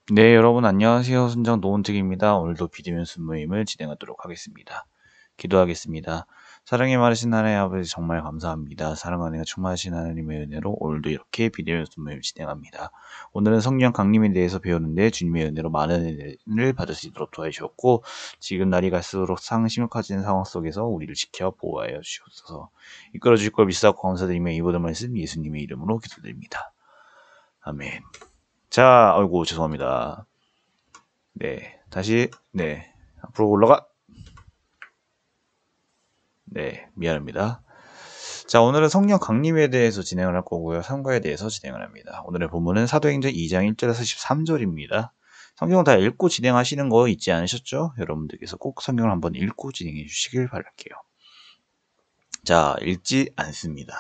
네, 여러분 안녕하세요. 순장 노은택입니다. 오늘도 비대면 순모임을 진행하도록 하겠습니다. 기도하겠습니다. 사랑에 많으신 하나님 아버지 정말 감사합니다. 사랑 안에 충만하신 하나님의 은혜로 오늘도 이렇게 비대면 순모임 진행합니다. 오늘은 성령 강림에 대해서 배우는데 주님의 은혜로 많은 은혜를 받을 수 있도록 도와주셨고 지금 날이 갈수록 심각해지는 상황 속에서 우리를 지켜 보호하여 주시옵소서. 이끌어 주실 걸 믿사고 감사드리며 이 모든 말씀 예수님의 이름으로 기도드립니다. 아멘. 자, 아이고 죄송합니다. 네, 다시 앞으로 올라가. 네, 미안합니다. 자, 오늘은 성령 강림에 대해서 진행을 할 거고요. 삼가에 대해서 진행을 합니다. 오늘의 본문은 사도행전 2장 1절에서 13절입니다. 성경 다 읽고 진행하시는 거 있지 않으셨죠? 여러분들께서 꼭 성경을 한번 읽고 진행해 주시길 바랄게요. 자, 읽지 않습니다.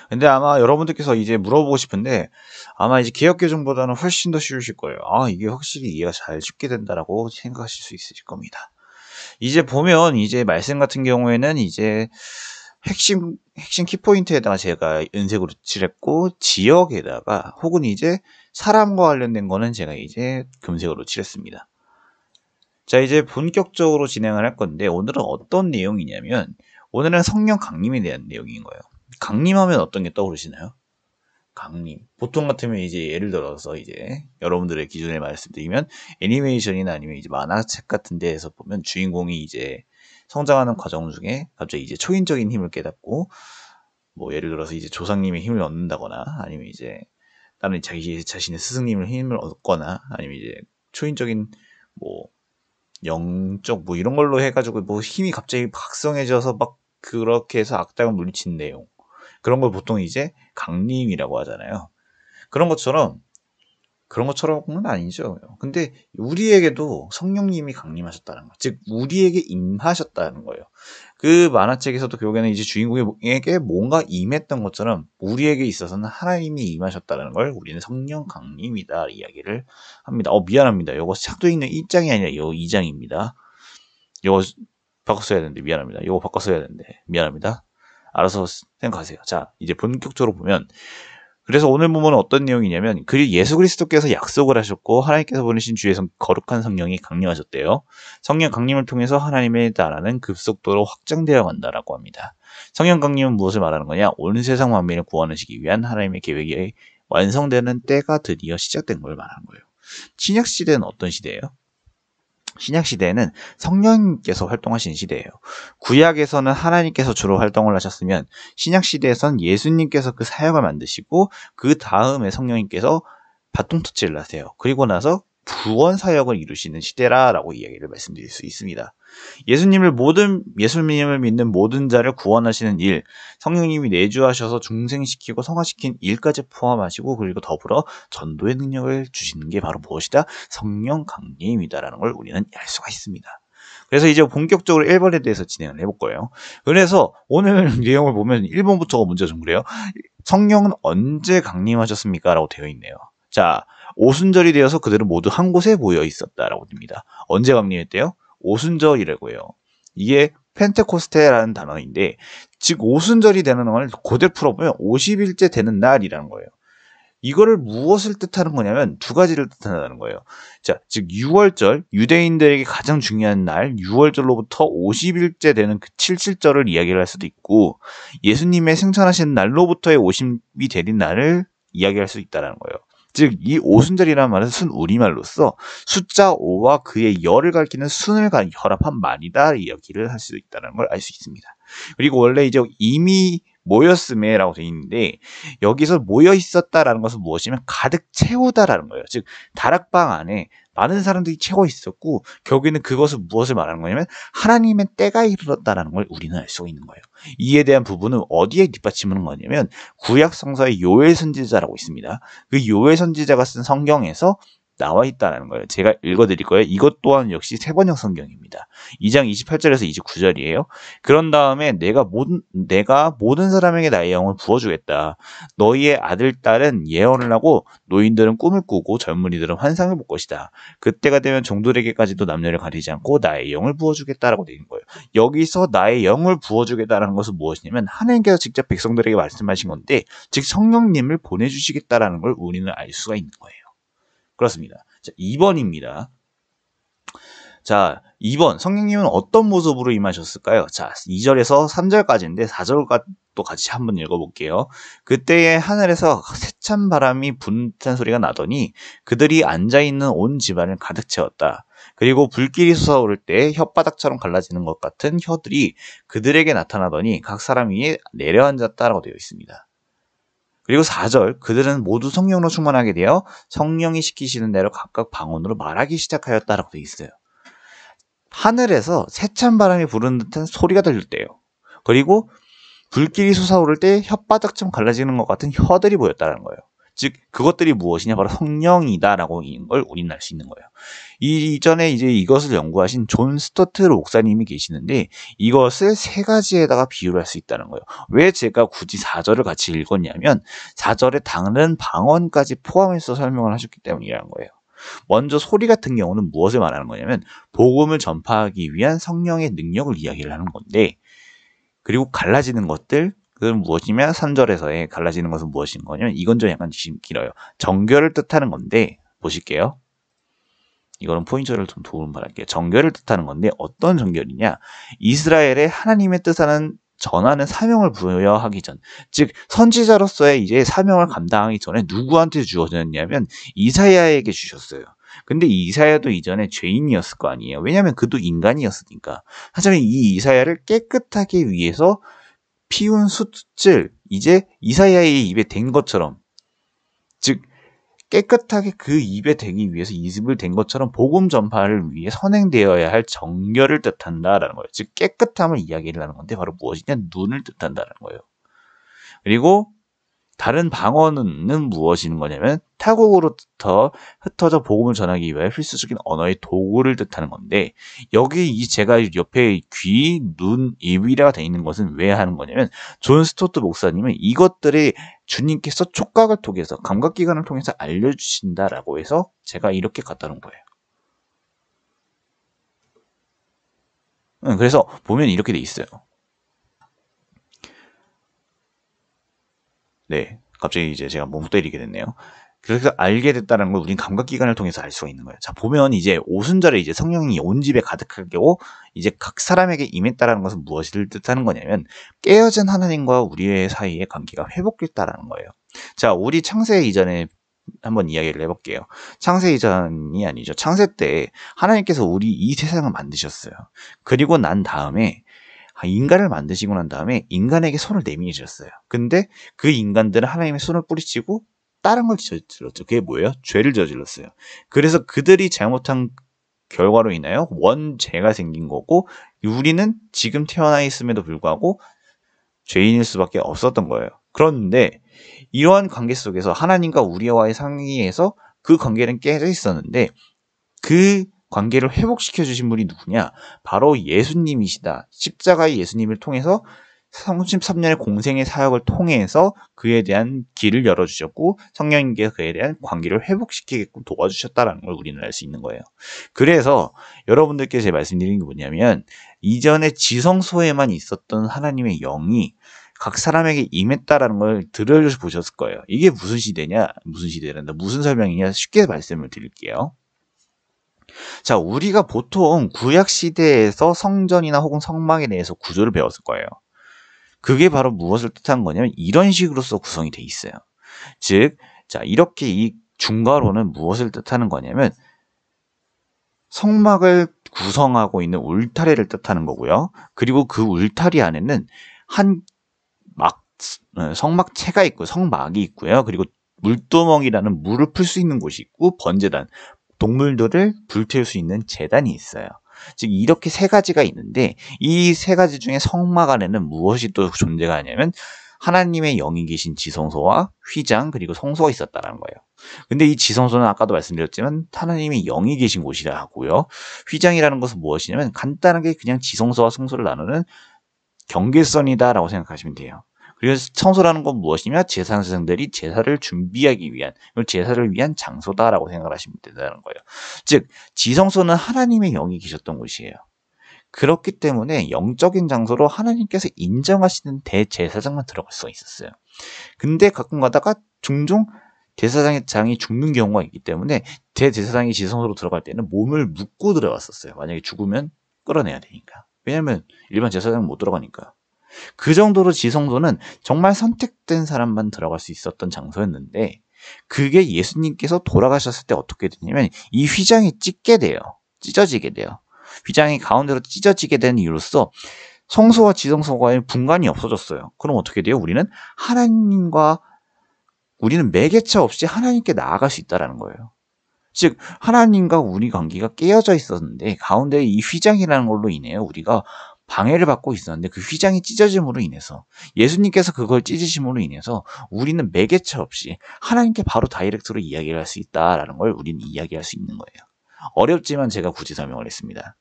근데 아마 여러분들께서 이제 물어보고 싶은데 아마 이제 개역개정보다는 훨씬 더 쉬우실 거예요. 이게 확실히 이해가 잘 쉽게 된다라고 생각하실 수 있으실 겁니다. 이제 보면 이제 말씀 같은 경우에는 이제 핵심 키포인트에다가 제가 은색으로 칠했고 지역에다가 혹은 이제 사람과 관련된 거는 제가 이제 금색으로 칠했습니다. 자, 이제 본격적으로 진행을 할 건데 오늘은 어떤 내용이냐면 오늘은 성령 강림에 대한 내용인 거예요. 강림하면 어떤 게 떠오르시나요? 강림. 보통 같으면 이제 예를 들어서 이제 여러분들의 기준에 말씀드리면 애니메이션이나 아니면 이제 만화책 같은 데에서 보면 주인공이 이제 성장하는 과정 중에 갑자기 이제 초인적인 힘을 깨닫고 뭐 예를 들어서 이제 조상님의 힘을 얻는다거나 아니면 이제 다른 자기 자신의 스승님의 힘을 얻거나 아니면 이제 초인적인 뭐 영적 뭐 이런 걸로 해가지고 뭐 힘이 갑자기 각성해져서 막 그렇게 해서 악당을 물리친 내용. 그런 걸 보통 이제 강림이라고 하잖아요. 그런 것처럼은 아니죠. 근데 우리에게도 성령님이 강림하셨다는 거. 즉, 우리에게 임하셨다는 거예요. 그 만화책에서도 결국에는 이제 주인공에게 뭔가 임했던 것처럼 우리에게 있어서는 하나님이 임하셨다는 걸 우리는 성령 강림이다 이야기를 합니다. 미안합니다. 이거 착도 있는 1장이 아니라 이거 2장입니다. 이거 바꿔 써야 되는데 미안합니다. 이거 바꿔 써야 되는데 미안합니다. 알아서 생각하세요. 자, 이제 본격적으로 보면 그래서 오늘 본문은 어떤 내용이냐면 예수 그리스도께서 약속을 하셨고 하나님께서 보내신 주의 거룩한 성령이 강림하셨대요. 성령 강림을 통해서 하나님의 나라는 급속도로 확장되어 간다라고 합니다. 성령 강림은 무엇을 말하는 거냐? 온 세상 만민을 구원하시기 위한 하나님의 계획이 완성되는 때가 드디어 시작된 걸 말하는 거예요. 신약 시대는 어떤 시대예요? 신약 시대에는 성령님께서 활동하신 시대예요. 구약에서는 하나님께서 주로 활동을 하셨으면 신약 시대에선 예수님께서 그 사역을 만드시고 그 다음에 성령님께서 바통터치를 하세요. 그리고 나서 구원 사역을 이루시는 시대라라고 이야기를 말씀드릴 수 있습니다. 예수님을 믿는 모든 자를 구원하시는 일, 성령님이 내주하셔서 중생시키고 성화시킨 일까지 포함하시고 그리고 더불어 전도의 능력을 주시는 게 바로 무엇이다? 성령 강림이다라는 걸 우리는 알 수가 있습니다. 그래서 이제 본격적으로 1번에 대해서 진행을 해볼 거예요. 그래서 오늘 내용을 보면 1번부터가 먼저 좀 그래요. 성령은 언제 강림하셨습니까? 라고 되어 있네요. 자, 오순절이 되어서 그들은 모두 한 곳에 모여 있었다라고 됩니다. 언제 강림했대요? 오순절이라고 해요. 이게 펜테코스테라는 단어인데 즉 오순절이 되는 걸 그대로 풀어보면 50일째 되는 날이라는 거예요. 이거를 무엇을 뜻하는 거냐면 두 가지를 뜻한다는 거예요. 자, 즉 6월절, 유대인들에게 가장 중요한 날 6월절로부터 50일째 되는 그 77절을 이야기를 할 수도 있고 예수님의 생천하신 날로부터의 50이 되는 날을 이야기할 수 있다는 거예요. 즉 이 오순절이라는 말은 순 우리말로서 숫자 5와 그의 열을 가리키는 순을 결합한 말이다 이야기를 할 수 있다는 걸 알 수 있습니다. 그리고 원래 이제 이미 모였음에라고 되어 있는데 여기서 모여 있었다라는 것은 무엇이냐면 가득 채우다라는 거예요. 즉 다락방 안에 많은 사람들이 채워 있었고 결국에는 그것은 무엇을 말하는 거냐면 하나님의 때가 이르렀다라는 걸 우리는 알 수 있는 거예요. 이에 대한 부분은 어디에 뒷받침하는 거냐면 구약 성서의 요엘 선지자라고 있습니다. 그 요엘 선지자가 쓴 성경에서 나와 있다는 거예요. 제가 읽어드릴 거예요. 이것 또한 역시 세번역 성경입니다. 2장 28절에서 29절이에요. 그런 다음에 내가 모든 사람에게 나의 영을 부어주겠다. 너희의 아들, 딸은 예언을 하고 노인들은 꿈을 꾸고 젊은이들은 환상을 볼 것이다. 그때가 되면 종들에게까지도 남녀를 가리지 않고 나의 영을 부어주겠다라고 되는 거예요. 여기서 나의 영을 부어주겠다라는 것은 무엇이냐면 하나님께서 직접 백성들에게 말씀하신 건데 즉 성령님을 보내주시겠다라는 걸 우리는 알 수가 있는 거예요. 그렇습니다. 자, 2번입니다. 자, 2번. 성령님은 어떤 모습으로 임하셨을까요? 자, 2절에서 3절까지인데 4절도 같이 한번 읽어볼게요. 그때에 하늘에서 세찬 바람이 부는 듯한 소리가 나더니 그들이 앉아있는 온 집안을 가득 채웠다. 그리고 불길이 솟아오를 때 혓바닥처럼 갈라지는 것 같은 혀들이 그들에게 나타나더니 각 사람 위에 내려앉았다라고 되어 있습니다. 그리고 4절, 그들은 모두 성령으로 충만하게 되어 성령이 시키시는 대로 각각 방언으로 말하기 시작하였다라고 되어 있어요. 하늘에서 세찬 바람이 부르는 듯한 소리가 들릴 때요. 그리고 불길이 솟아오를 때 혓바닥처럼 갈라지는 것 같은 혀들이 보였다는 거예요. 즉 그것들이 무엇이냐, 바로 성령이다라고 이런 걸 우리는 알 수 있는 거예요. 이전에 이제 이것을 연구하신 존 스토트 목사님이 계시는데 이것을 세 가지에다가 비유를 할 수 있다는 거예요. 왜 제가 굳이 4절을 같이 읽었냐면 4절에 다른 방언까지 포함해서 설명을 하셨기 때문이라는 거예요. 먼저 소리 같은 경우는 무엇을 말하는 거냐면 복음을 전파하기 위한 성령의 능력을 이야기를 하는 건데, 그리고 갈라지는 것들, 그건 무엇이냐, 3절에서의 갈라지는 것은 무엇인 거냐면 이건 좀 약간 길어요. 정결을 뜻하는 건데, 보실게요. 이거는 포인트를 좀 도움 바랄게요. 정결을 뜻하는 건데 어떤 정결이냐, 이스라엘의 하나님의 뜻하는 전하는 사명을 부여하기 전, 즉 선지자로서의 이제 사명을 감당하기 전에 누구한테 주어졌냐면 이사야에게 주셨어요. 근데 이사야도 이전에 죄인이었을 거 아니에요. 왜냐하면 그도 인간이었으니까. 하지만 이 이사야를 깨끗하게 위해서 피운 숯을 이제 이사야의 입에 댄 것처럼, 즉 깨끗하게 그 입에 대기 위해서 입을 댄 것처럼 복음 전파를 위해 선행되어야 할 정결을 뜻한다라는 거예요. 즉 깨끗함을 이야기를 하는 건데 바로 무엇이냐, 눈을 뜻한다는 거예요. 그리고 다른 방언은 무엇인 거냐면 타국으로부터 흩어져 복음을 전하기 위해 필수적인 언어의 도구를 뜻하는 건데, 여기 제가 옆에 귀, 눈, 입이라가 되어 있는 것은 왜 하는 거냐면 존 스토트 목사님은 이것들이 주님께서 촉각을 통해서, 감각기관을 통해서 알려주신다라고 해서 제가 이렇게 갖다 놓은 거예요. 그래서 보면 이렇게 돼 있어요. 네, 갑자기 이제 제가 멍 때리게 됐네요. 그래서 알게 됐다는 걸 우린 감각기관을 통해서 알 수가 있는 거예요. 자, 보면 이제 오순절에 이제 성령이 온 집에 가득하게 오 이제 각 사람에게 임했다라는 것은 무엇을 뜻하는 거냐면 깨어진 하나님과 우리의 사이의 관계가 회복됐다라는 거예요. 자, 우리 창세 이전에 한번 이야기를 해볼게요. 창세 이전이 아니죠. 창세 때 하나님께서 우리 이 세상을 만드셨어요. 그리고 난 다음에 인간을 만드시고 난 다음에 인간에게 손을 내미셨어요. 근데 그 인간들은 하나님의 손을 뿌리치고 다른 걸 저질렀죠. 그게 뭐예요? 죄를 저질렀어요. 그래서 그들이 잘못한 결과로 인하여 원죄가 생긴 거고, 우리는 지금 태어나 있음에도 불구하고 죄인일 수밖에 없었던 거예요. 그런데 이러한 관계 속에서 하나님과 우리와의 상의에서 그 관계는 깨져 있었는데 그 관계를 회복시켜 주신 분이 누구냐? 바로 예수님이시다. 십자가의 예수님을 통해서 33년의 공생의 사역을 통해서 그에 대한 길을 열어주셨고 성령님께서 그에 대한 관계를 회복시키게끔 도와주셨다는 걸 우리는 알 수 있는 거예요. 그래서 여러분들께 제가 말씀드리는 게 뭐냐면 이전에 지성소에만 있었던 하나님의 영이 각 사람에게 임했다라는 걸 들어보셨을 거예요. 이게 무슨 시대냐? 무슨 시대란다? 무슨 설명이냐? 쉽게 말씀을 드릴게요. 자, 우리가 보통 구약 시대에서 성전이나 혹은 성막에 대해서 구조를 배웠을 거예요. 그게 바로 무엇을 뜻한 거냐면 이런 식으로서 구성이 돼 있어요. 즉, 자, 이렇게 이 중괄호는 무엇을 뜻하는 거냐면 성막을 구성하고 있는 울타리를 뜻하는 거고요. 그리고 그 울타리 안에는 성막체가 있고 성막이 있고요. 그리고 물두멍이라는 물을 풀 수 있는 곳이 있고 번제단, 동물들을 불태울 수 있는 제단이 있어요. 즉 이렇게 세 가지가 있는데 이 세 가지 중에 성막 안에는 무엇이 또 존재가 하냐면 하나님의 영이 계신 지성소와 휘장 그리고 성소가 있었다는 거예요. 근데 이 지성소는 아까도 말씀드렸지만 하나님의 영이 계신 곳이라 하고요. 휘장이라는 것은 무엇이냐면 간단하게 그냥 지성소와 성소를 나누는 경계선이다라고 생각하시면 돼요. 그래서 성소라는 건 무엇이냐? 제사장들이 제사를 준비하기 위한, 제사를 위한 장소다라고 생각을 하시면 된다는 거예요. 즉, 지성소는 하나님의 영이 계셨던 곳이에요. 그렇기 때문에 영적인 장소로 하나님께서 인정하시는 대제사장만 들어갈 수가 있었어요. 근데 가끔 가다가 종종 제사장이 죽는 경우가 있기 때문에 제사장이 지성소로 들어갈 때는 몸을 묶고 들어갔었어요. 만약에 죽으면 끌어내야 되니까. 왜냐면 일반 제사장은 못 들어가니까. 그 정도로 지성소는 정말 선택된 사람만 들어갈 수 있었던 장소였는데, 그게 예수님께서 돌아가셨을 때 어떻게 되냐면 이 휘장이 찢어지게 돼요. 휘장이 가운데로 찢어지게 된 이유로써 성소와 지성소와의 분간이 없어졌어요. 그럼 어떻게 돼요? 우리는 매개체 없이 하나님께 나아갈 수 있다는 거예요. 즉 하나님과 우리 관계가 깨어져 있었는데 가운데 이 휘장이라는 걸로 인해요, 우리가 방해를 받고 있었는데 그 휘장이 찢어짐으로 인해서, 예수님께서 그걸 찢으심으로 인해서 우리는 매개체 없이 하나님께 바로 다이렉트로 이야기를 할 수 있다라는 걸 우리는 이야기할 수 있는 거예요. 어렵지만 제가 굳이 설명을 했습니다.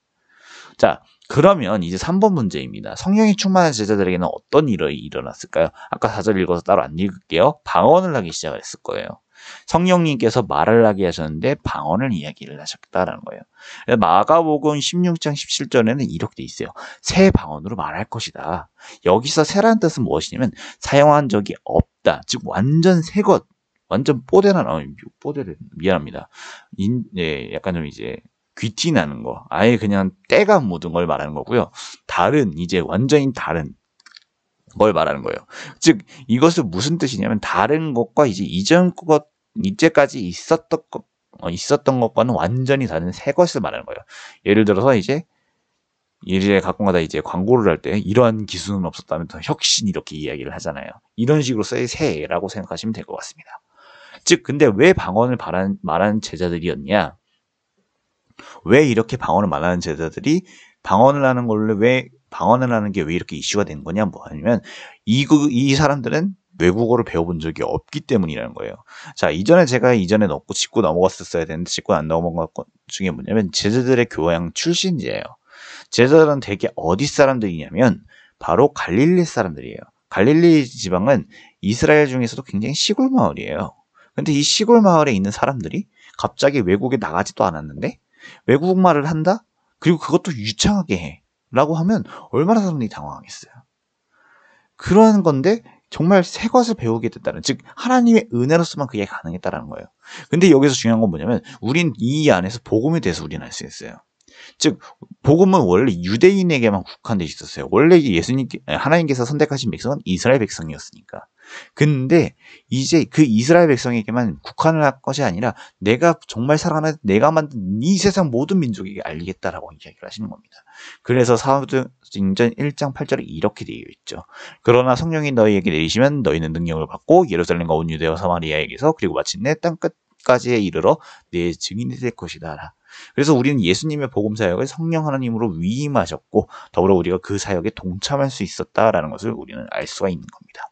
자, 그러면 이제 3번 문제입니다. 성령이 충만한 제자들에게는 어떤 일이 일어났을까요? 아까 4절 읽어서 따로 안 읽을게요. 방언을 하기 시작을 했을 거예요. 성령님께서 말을 하게 하셨는데 방언을 이야기를 하셨다라는 거예요. 마가복음 16장 17절에는 이렇게 돼 있어요. 새 방언으로 말할 것이다. 여기서 새라는 뜻은 무엇이냐면 사용한 적이 없다. 즉 완전 새 것, 완전 뽀대를 미안합니다. 약간 좀 이제 귀티 나는 거, 아예 그냥 때가 묻은 걸 말하는 거고요. 이제 완전히 다른 걸 말하는 거예요. 즉 이것은 무슨 뜻이냐면 다른 것과 이제까지 있었던 것과는 완전히 다른 새 것을 말하는 거예요. 예를 들어서 이제 가끔가다 이제 광고를 할 때 이러한 기술은 없었다면 더 혁신 이렇게 이야기를 하잖아요. 이런 식으로 써의 새라고 생각하시면 될 것 같습니다. 즉 근데 왜 방언을 말하는 제자들이었냐? 왜 이렇게 방언을 말하는 제자들이 방언을 하는 게 왜 이렇게 이슈가 된 거냐? 아니면 이 사람들은 외국어를 배워본 적이 없기 때문이라는 거예요. 자, 제가 이전에 짚고 넘어갔었어야 되는데 짚고 안 넘어간 것 중에 뭐냐면 제자들의 교양 출신지예요. 제자들은 대개 어디 사람들이냐면 바로 갈릴리 사람들이에요. 갈릴리 지방은 이스라엘 중에서도 굉장히 시골 마을이에요. 근데 이 시골 마을에 있는 사람들이 갑자기 외국에 나가지도 않았는데 외국말을 한다? 그리고 그것도 유창하게 해. 라고 하면 얼마나 사람들이 당황하겠어요. 그런 건데 정말 새 것을 배우게 됐다는, 즉 하나님의 은혜로서만 그게 가능했다는 거예요. 근데 여기서 중요한 건 뭐냐면 우린 이 안에서 복음에 대해서 우리는 알 수 있어요. 즉 복음은 원래 유대인에게만 국한되어 있었어요. 원래 하나님께서 선택하신 백성은 이스라엘 백성이었으니까. 근데 이제 그 이스라엘 백성에게만 국한을 할 것이 아니라 내가 정말 사랑하는 내가 만든 이 세상 모든 민족에게 알리겠다라고 이야기를 하시는 겁니다. 그래서 사도행전 1장 8절에 이렇게 되어 있죠. 그러나 성령이 너희에게 내리시면 너희는 능력을 받고 예루살렘과 온 유대와 사마리아에게서 그리고 마침내 땅 끝까지에 이르러 내 증인이 될 것이다. 그래서 우리는 예수님의 복음 사역을 성령 하나님으로 위임하셨고 더불어 우리가 그 사역에 동참할 수 있었다라는 것을 우리는 알 수가 있는 겁니다.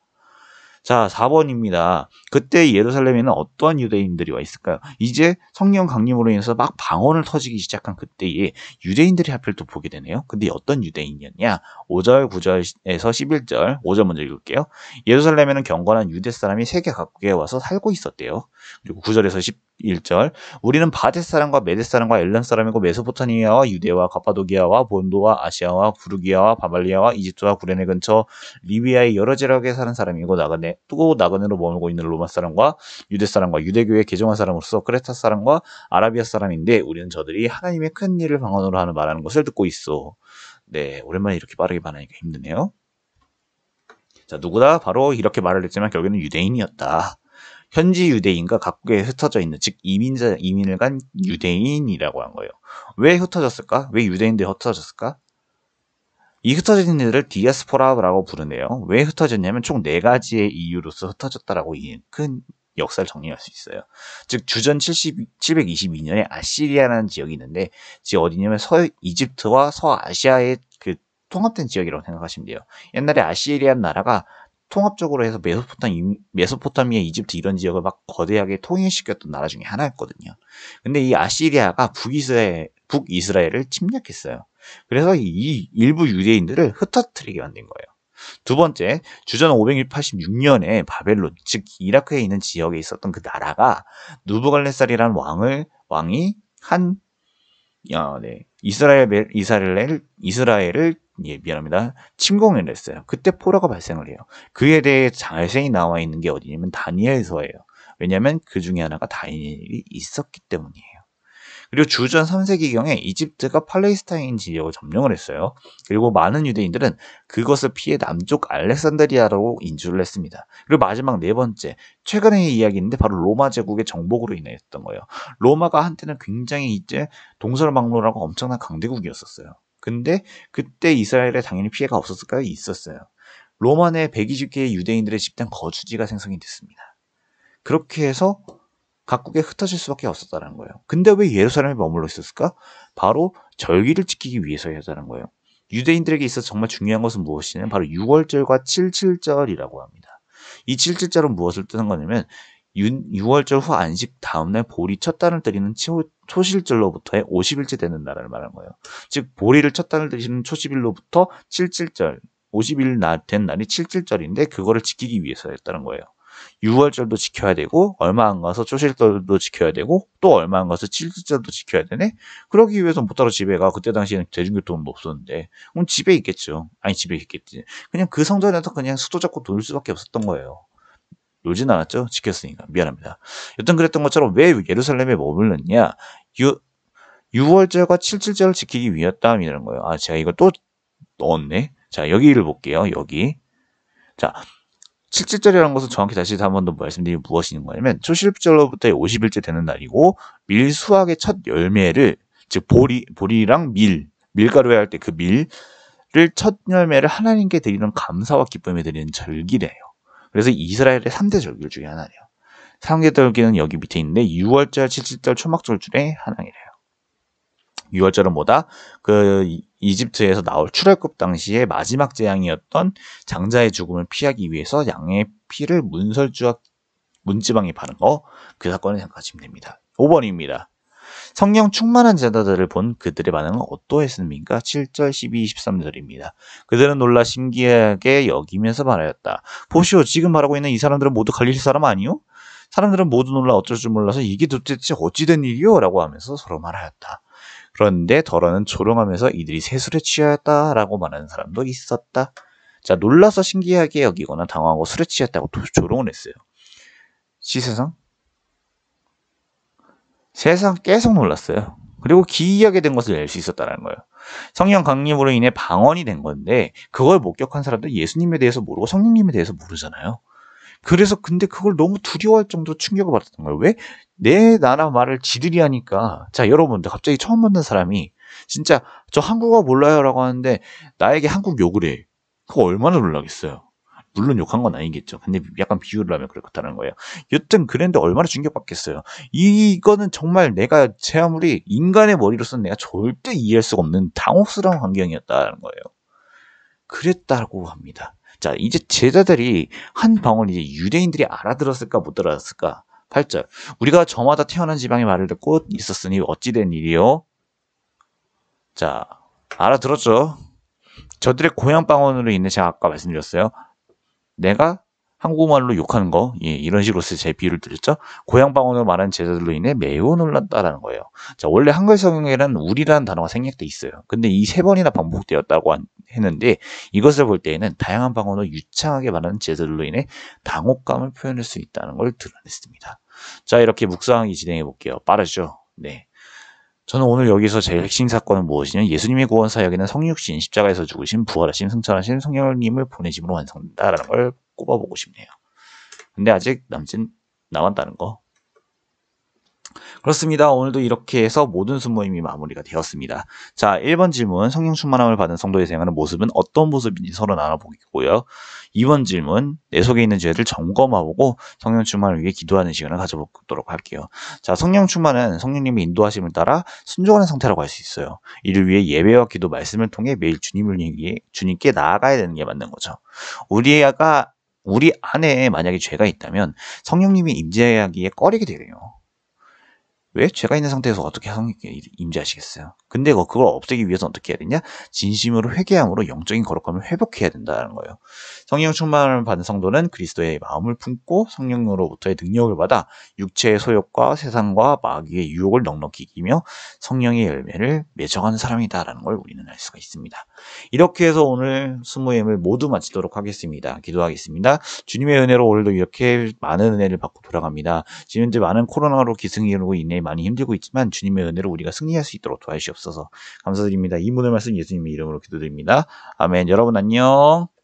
자, 4번입니다. 그때 예루살렘에는 어떠한 유대인들이 와 있을까요? 이제 성령 강림으로 인해서 막 방언을 터지기 시작한 그때에 유대인들이 하필 또 보게 되네요. 근데 어떤 유대인이었냐? 5절, 9절에서 11절, 5절 먼저 읽을게요. 예루살렘에는 경건한 유대 사람이 세계 각국에 와서 살고 있었대요. 그리고 9절에서 11절, 우리는 바데 사람과 메데 사람과 엘람 사람이고 메소포타미아와 유대와 가파도기아와 본도와 아시아와 부르기아와 바발리아와 이집트와 구레네 근처 리비아의 여러 지역에 사는 사람이고 나그네로 머물고 있는 로마 사람과 유대 사람과 유대교의 개종한 사람으로서 크레타 사람과 아라비아 사람인데 우리는 저들이 하나님의 큰 일을 방언으로 말하는 것을 듣고 있어. 네, 오랜만에 이렇게 빠르게 말하니까 힘드네요. 자, 누구다? 바로 이렇게 말을 했지만 결국에는 유대인이었다. 현지 유대인과 각국에 흩어져 있는, 즉 이민을 간 유대인이라고 한 거예요. 왜 흩어졌을까? 왜 유대인들이 흩어졌을까? 이 흩어진 이들을 디아스포라라고 부르네요. 왜 흩어졌냐면 총 4가지의 이유로서 흩어졌다라고 큰 역사를 정리할 수 있어요. 즉 주전 722년에 아시리아라는 지역이 있는데 지금 어디냐면 이집트와 서아시아의 그 통합된 지역이라고 생각하시면 돼요. 옛날에 아시리아 나라가 통합적으로 해서 메소포타미아, 이집트 이런 지역을 막 거대하게 통일시켰던 나라 중에 하나였거든요. 근데 이 아시리아가 북이스라엘을 침략했어요. 그래서 이 일부 유대인들을 흩어뜨리게 만든 거예요. 두 번째, 주전 586년에 바벨론, 즉 이라크에 있는 지역에 있었던 그 나라가 누부갈네살이라는 왕이 이스라엘을 침공을 했어요. 그때 포로가 발생을 해요. 그에 대해 자세히 나와 있는 게 어디냐면 다니엘서예요. 왜냐하면 그 중에 하나가 다니엘이 있었기 때문이에요. 그리고 주전 3세기경에 이집트가 팔레스타인 지역을 점령을 했어요. 그리고 많은 유대인들은 그것을 피해 남쪽 알렉산드리아로 인주를 했습니다. 그리고 마지막 네 번째, 최근의 이야기인데 바로 로마 제국의 정복으로 인했던 거예요. 로마가 한때는 굉장히 이제 동서막론하고 엄청난 강대국이었었어요. 근데 그때 이스라엘에 당연히 피해가 없었을까요? 있었어요. 로마 내 120개의 유대인들의 집단 거주지가 생성이 됐습니다. 그렇게 해서 각국에 흩어질 수밖에 없었다는 거예요. 근데 왜 예루살렘에 머물러 있었을까? 바로 절기를 지키기 위해서였다는 거예요. 유대인들에게 있어서 정말 중요한 것은 무엇이냐면 바로 6월절과 77절이라고 합니다. 이 77절은 무엇을 뜻하는 거냐면 6월절 후 안식 다음날 보리 첫 단을 때리는 초실절로부터의 50일째 되는 날을 말하는 거예요. 즉 보리를 첫 단을 때리는 초십일로부터 77절 50일 된 날이 77절인데 그거를 지키기 위해서였다는 거예요. 6월절도 지켜야 되고 얼마 안 가서 초실절도 지켜야 되고 또 얼마 안 가서 7일절도 지켜야 되네. 그러기 위해서 못 따라 집에 가. 그때 당시에는 대중교통도 없었는데 그럼 집에 있겠죠. 아니 집에 있겠지. 그냥 그 성전에서 그냥 수도 잡고 놀 수밖에 없었던 거예요. 놀진 않았죠. 지켰으니까. 미안합니다. 여튼 그랬던 것처럼 왜 예루살렘에 머물렀냐. 6월절과 77절을 지키기 위했다이라는 거예요. 아 제가 이걸 또 넣었네. 자 여기를 볼게요. 여기. 자 77절이라는 것은 정확히 다시 한 번 더 말씀드리면 무엇이 있는 거냐면 초실절로부터 50일째 되는 날이고 밀수확의 첫 열매를 즉 보리랑 밀가루 할 때 그 밀을 첫 열매를 하나님께 드리는 감사와 기쁨에 드리는 절기래요. 그래서 이스라엘의 3대 절기 중에 하나래요. 3대 절기는 여기 밑에 있는데 6월절, 77절, 초막절 중에 하나이래요. 6월절은 뭐다? 그 이집트에서 나올 출애굽 당시의 마지막 재앙이었던 장자의 죽음을 피하기 위해서 양의 피를 문지방에 바른 거, 그 사건을 생각하시면 됩니다. 5번입니다. 성령 충만한 제자들을 본 그들의 반응은 어떠했습니까? 7절, 12, 23절입니다. 그들은 놀라 신기하게 여기면서 말하였다. 보시오, 지금 말하고 있는 이 사람들은 모두 갈릴리 사람 아니요? 사람들은 모두 놀라 어쩔 줄 몰라서 이게 도대체 어찌된 일이요? 라고 하면서 서로 말하였다. 그런데 더러는 조롱하면서 이들이 세술에 취하였다라고 말하는 사람도 있었다. 자, 놀라서 신기하게 여기거나 당황하고 술에 취했다고 조롱을 했어요. 시세상? 세상 계속 놀랐어요. 그리고 기이하게 된 것을 낼 수 있었다는 거예요. 성령 강림으로 인해 방언이 된 건데 그걸 목격한 사람들 예수님에 대해서 모르고 성령님에 대해서 모르잖아요. 그래서 근데 그걸 너무 두려워할 정도로 충격을 받았던 거예요. 왜? 내 나라 말을 지들이 하니까. 자, 여러분들 갑자기 처음 만난 사람이 진짜 저 한국어 몰라요 라고 하는데 나에게 한국 욕을 해. 그거 얼마나 놀라겠어요. 물론 욕한 건 아니겠죠. 근데 약간 비유를 하면 그렇다는 거예요. 여튼 그랬는데 얼마나 충격받겠어요. 이거는 정말 내가 제 아무리 인간의 머리로서는 내가 절대 이해할 수가 없는 당혹스러운 환경이었다는 거예요. 그랬다고 합니다. 자, 이제 제자들이 한 방언 이제 유대인들이 알아들었을까 못 알아들었을까? 8절. 우리가 저마다 태어난 지방의 말을 듣고 있었으니 어찌된 일이요? 자, 알아들었죠? 저들의 고향 방언으로 인해 제가 아까 말씀드렸어요. 내가 한국말로 욕하는 거, 예, 이런 식으로 제 비유를 드렸죠. 고향 방언으로 말하는 제자들로 인해 매우 놀랐다라는 거예요. 자, 원래 한글 성경에는 우리라는 단어가 생략돼 있어요. 근데 이 3번이나 반복되었다고 했는데 이것을 볼 때에는 다양한 방언으로 유창하게 말하는 제자들로 인해 당혹감을 표현할 수 있다는 걸 드러냈습니다. 자, 이렇게 묵상하기 진행해 볼게요. 빠르죠? 네. 저는 오늘 여기서 제일 핵심 사건은 무엇이냐? 예수님의 구원 사역에는 성육신, 십자가에서 죽으신, 부활하신, 승천하신 성령님을 보내심으로 완성된다라는 걸 꼽아보고 싶네요. 근데 아직 남았다는 거. 그렇습니다. 오늘도 이렇게 해서 모든 순모임이 마무리가 되었습니다. 자, 1번 질문, 성령 충만함을 받은 성도의 생활은 모습은 어떤 모습인지 서로 나눠보겠고요. 2번 질문, 내 속에 있는 죄를 점검하고 성령 충만을 위해 기도하는 시간을 가져보도록 할게요. 자, 성령 충만은 성령님의 인도하심을 따라 순종하는 상태라고 할 수 있어요. 이를 위해 예배와 기도, 말씀을 통해 매일 주님께 나아가야 되는 게 맞는 거죠. 우리 안에 만약에 죄가 있다면 성령님이 임재하기에 꺼리게 되네요. 왜? 죄가 있는 상태에서 어떻게 성령께 임재하시겠어요? 근데 그걸 없애기 위해서 어떻게 해야 되냐? 진심으로 회개함으로 영적인 거룩함을 회복해야 된다는 거예요. 성령 충만을 받은 성도는 그리스도의 마음을 품고 성령으로부터의 능력을 받아 육체의 소욕과 세상과 마귀의 유혹을 넉넉히 이기며 성령의 열매를 맺어가는 사람이다라는 걸 우리는 알 수가 있습니다. 이렇게 해서 오늘 스무엠을 모두 마치도록 하겠습니다. 기도하겠습니다. 주님의 은혜로 오늘도 이렇게 많은 은혜를 받고 돌아갑니다. 지금 현재 많은 코로나로 기승이로 인해 많이 힘들고 있지만 주님의 은혜로 우리가 승리할 수 있도록 도와주시옵소서. 감사드립니다. 이 모든 말씀 예수님의 이름으로 기도드립니다. 아멘. 여러분 안녕.